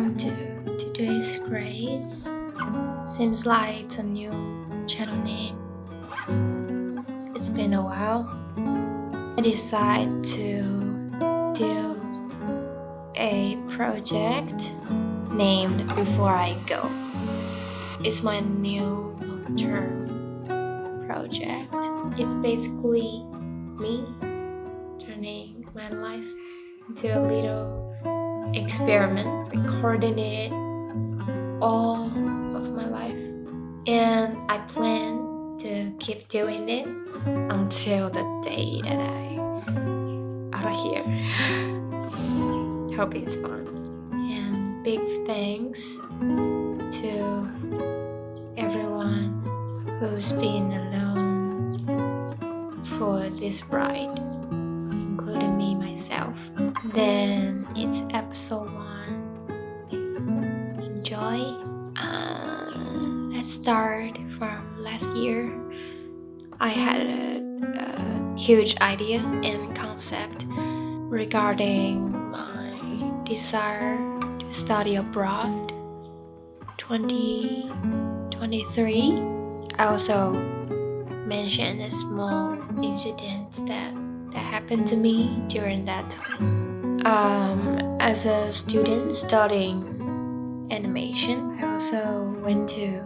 welcome to today's Grace. Seems like it's a new channel name. It's been a while. I decided to do a project named Before I Go. It's my new long-term project. It's basically me turning my life into a little experiment, recording it all of my life, and I plan to keep doing it until the day that I out of here. Hope it's fun. And big thanks to everyone who's been along for this ride, including me myself. Then it's episode 1. Enjoy. Let's start from last year. I had a huge idea and concept regarding my desire to study abroad 2023. I also mentioned a small incident that happened to me during that time. As a student studying animation, I also went to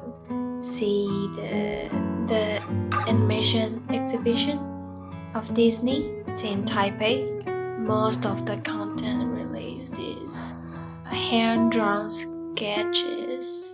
see the animation exhibition of Disney. It's in Taipei. Most of the content released is hand-drawn sketches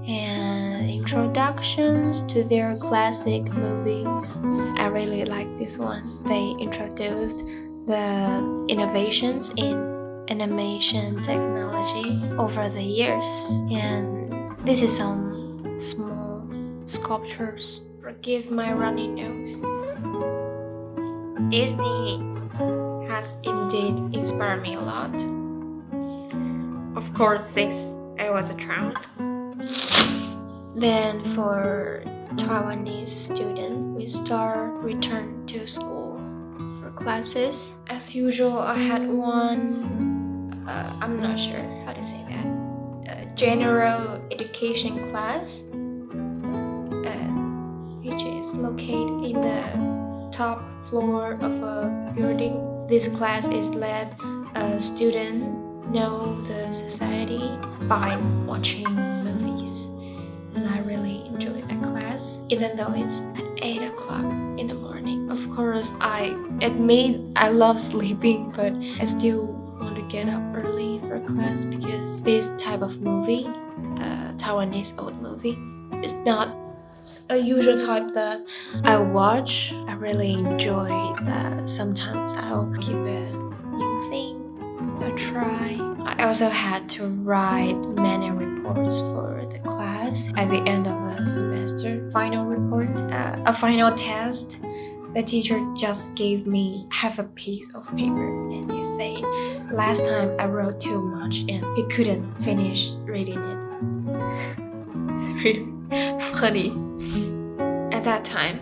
and introductions to their classic movies. I really like this one. They introduced the innovations in animation technology over the years, and this is some small sculptures. Forgive my runny nose. Disney has indeed inspired me a lot. Of course, since I was a child. Then for Taiwanese student, we return to school for classes. As usual, I had one, I'm not sure how to say that, general education class, which is located in the top floor of a building. This class is led students know the society by watching movies, and I really enjoyed that class, even though it's at 8 o'clock in the morning. Of course, I admit I love sleeping, but I still want to get up early for class because this type of movie, Taiwanese old movie, is not a usual type that I watch. I really enjoy that. Sometimes I'll keep a new thing a try. I also had to write many reports for the class at the end of a semester. Final report, a final test. The teacher just gave me half a piece of paper and he said, last time I wrote too much and he couldn't finish reading it. It's really funny. At that time,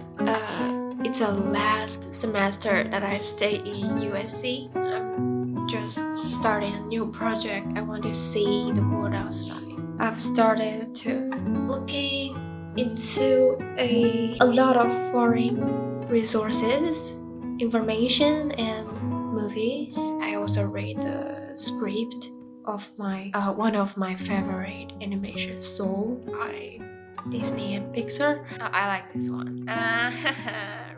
it's the last semester that I stay in USC. I'm just starting a new project. I want to see the world outside. I've started to looking into a lot of foreign resources, information, and movies. I also read the script of my one of my favorite animation, Soul by Disney and Pixar. I like this one.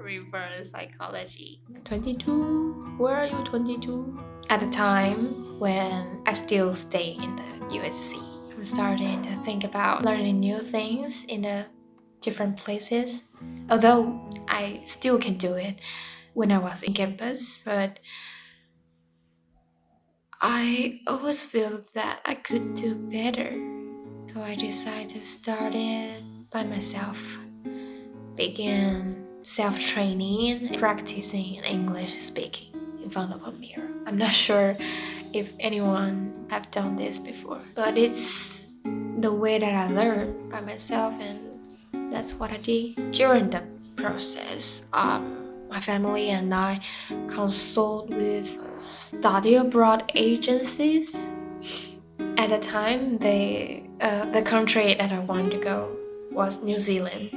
Reverse psychology. 22? Where are you, 22? At the time when I still stay in the USC, I'm starting to think about learning new things in the different places. Although I still can do it when I was in campus, but I always feel that I could do better. So I decided to start it by myself. Began self-training, practicing English speaking in front of a mirror. I'm not sure if anyone have done this before, but it's the way that I learned by myself, and that's what I did. During the process, my family and I consult with study abroad agencies At the time, the country that I wanted to go was New Zealand.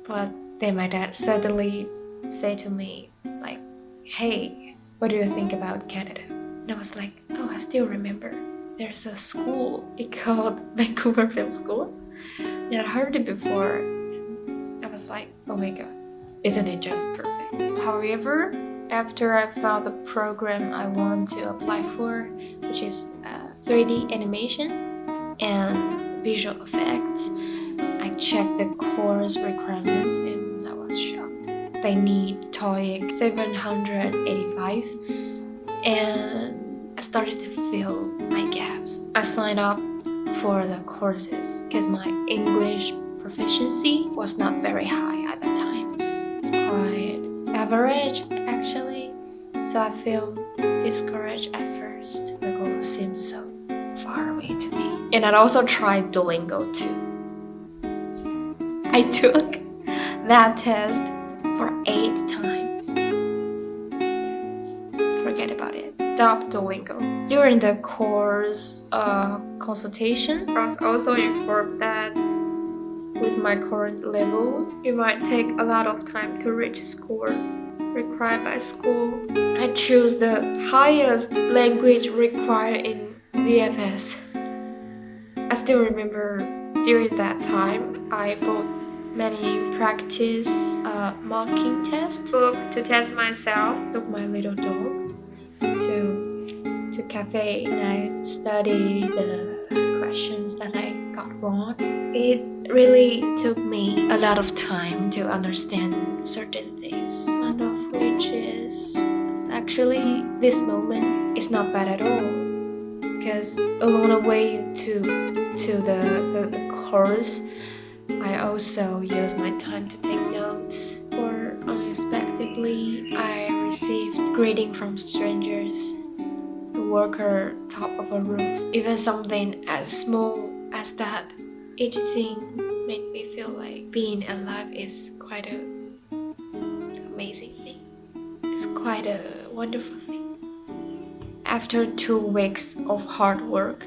But then my dad suddenly said to me, like, hey, what do you think about Canada? And I was like, oh, I still remember. There's a school, it's called Vancouver Film School. And I heard it before. I was like, oh my god, isn't it just perfect? However, after I found the program I want to apply for, which is 3D animation and visual effects, I checked the course requirements and I was shocked. They need TOEIC 785, and I started to fill my gaps. I signed up for the courses because my English proficiency was not very high at the time. It's quite average actually, so I feel discouraged at first. The goal seems so far away to me. And I also tried Duolingo too. I took that test for 8 times. Forget about it. Stop Duolingo. During the course consultation, I was also informed that with my current level, it might take a lot of time to reach score required by school. I chose the highest language required in VFS. I still remember during that time, I bought many practice mocking test book to test myself, took my little dog to cafe, and I studied the questions that I got wrong. It really took me a lot of time to understand certain things, one of which is actually this moment is not bad at all, because along the way to the course, I also use my time to take notes, or unexpectedly I received greeting from strangers, a worker top of a roof, even something as small as that. Each thing made me feel like being alive is quite a amazing thing. It's quite a wonderful thing. After 2 weeks of hard work,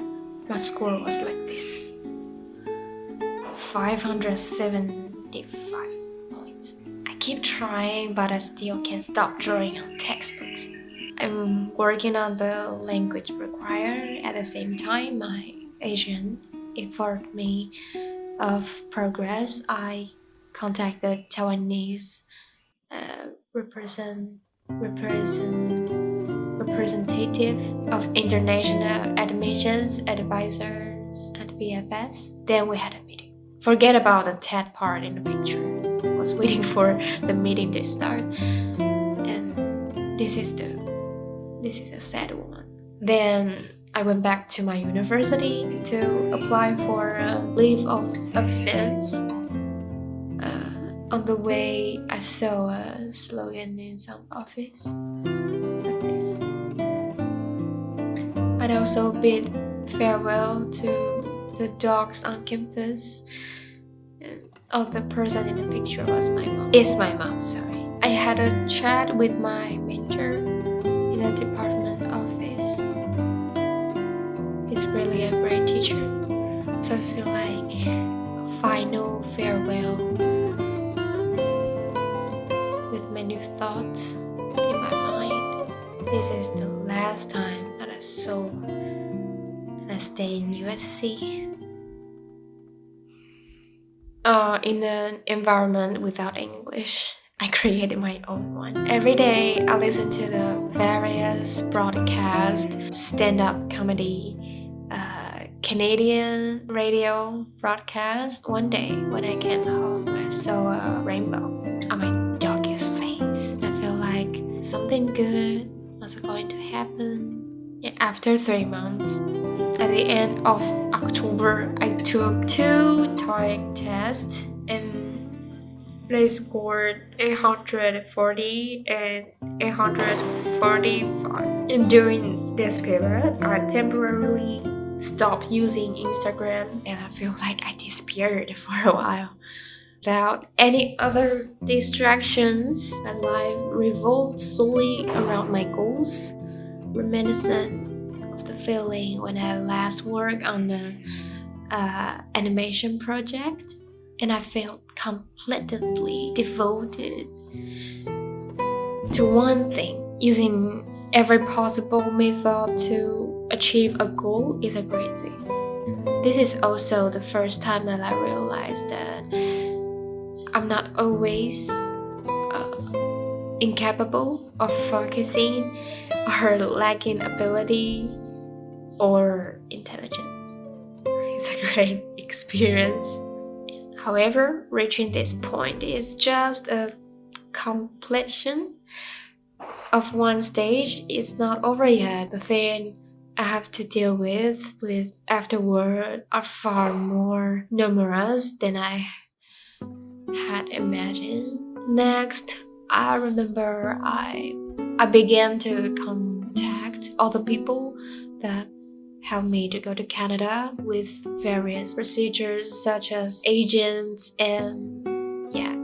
my score was like this. 575 points. I keep trying, but I still can't stop drawing on textbooks. I'm working on the language required. At the same time, my agent informed me of progress. I contacted Taiwanese representative of international admissions advisors at VFS. Then we had a meeting. Forget about the TED part in the picture. I was waiting for the meeting to start, and this is a sad one. Then I went back to my university to apply for a leave of absence. On the way, I saw a slogan in some office like this. I'd also bid farewell to the dogs on campus. And the person in the picture was my mom. It's my mom, sorry. I had a chat with my mentor in the department office. He's really a great teacher. So I feel like a final farewell with many thoughts in my mind. This is the last time that I stay in USC. In an environment without English, I created my own one. Every day I listen to the various broadcasts, stand-up comedy, Canadian radio broadcast. One day when I came home, I saw a rainbow on my dog's face. I feel like something good was going to happen. And after 3 months, at the end of October, I took 2 TOEIC tests and they scored 840 and 845. And during this period, I temporarily stopped using Instagram and I feel like I disappeared for a while. Without any other distractions, my life revolved solely around my goals, reminiscent of the feeling when I last worked on the animation project, and I felt completely devoted to one thing. Using every possible method to achieve a goal is a great thing. This is also the first time that I realized that I'm not always incapable of focusing or lacking ability or intelligence. It's a great experience. However, reaching this point is just a completion of one stage. It's not over yet. The thing I have to deal with afterward are far more numerous than I had imagined. Next, I remember I began to contact other people that helped me to go to Canada with various procedures such as agents and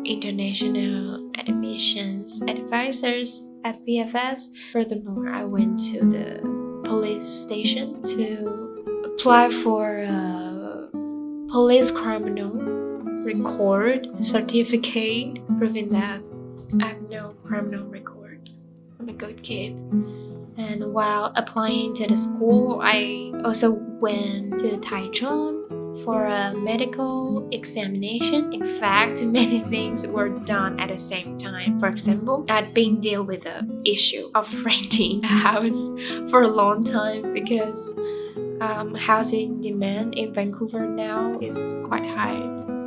international admissions advisors at VFS. Furthermore, I went to the police station to apply for a police criminal record certificate proving that I have no criminal record. I'm a good kid. And while applying to the school, I also went to Taichung for a medical examination. In fact, many things were done at the same time. For example, I'd been dealing with the issue of renting a house for a long time because housing demand in Vancouver now is quite high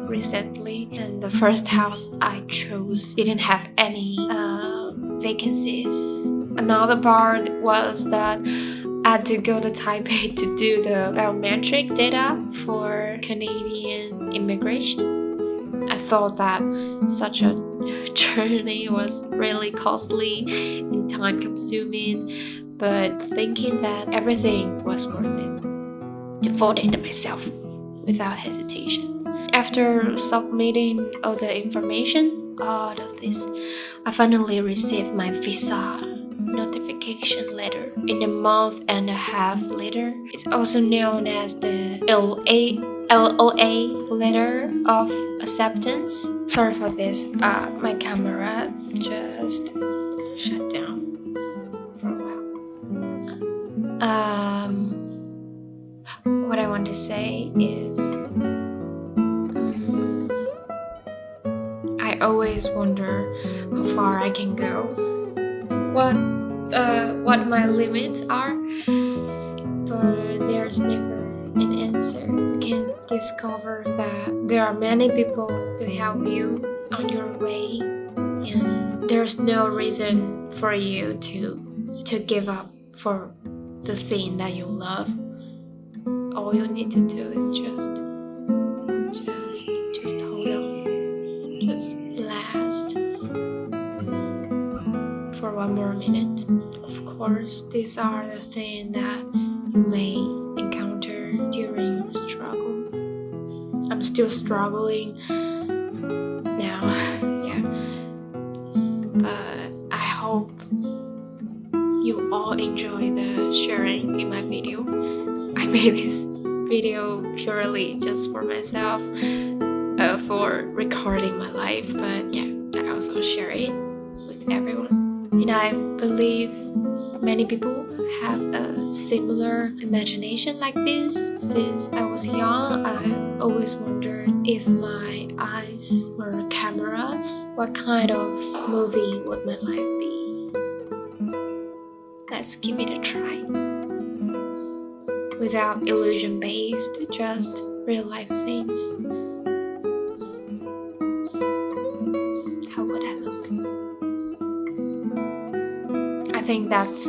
recently, and the first house I chose didn't have any vacancies. Another part was that I had to go to Taipei to do the biometric data for Canadian immigration. I thought that such a journey was really costly and time consuming, but thinking that everything was worth it, devoted myself without hesitation. After submitting all the information, all of this, I finally received my visa notification letter. In a month and a half later, it's also known as the LOA letter of acceptance. Sorry for this, my camera just shut down for a while. What I want to say is I always wonder how far I can go, what my limits are, but there's never an answer. You can discover that there are many people to help you on your way, and there's no reason for you to give up for the thing that you love. All you need to do is just hold on, just last for one more minute. Of course, these are the things that you may encounter during your struggle. I'm still struggling now, but I hope you all enjoy the sharing in my video. I made this video purely just for myself, for recording my life, but I also share it with everyone. And I believe many people have a similar imagination like this. Since I was young, I always wondered if my eyes were cameras, what kind of movie would my life be? Let's give it a try. Without illusion-based, just real-life scenes. How would I look? I think that's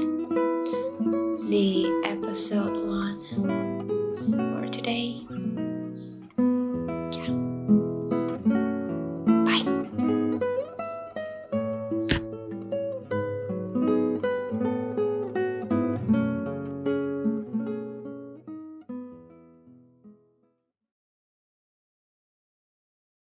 the episode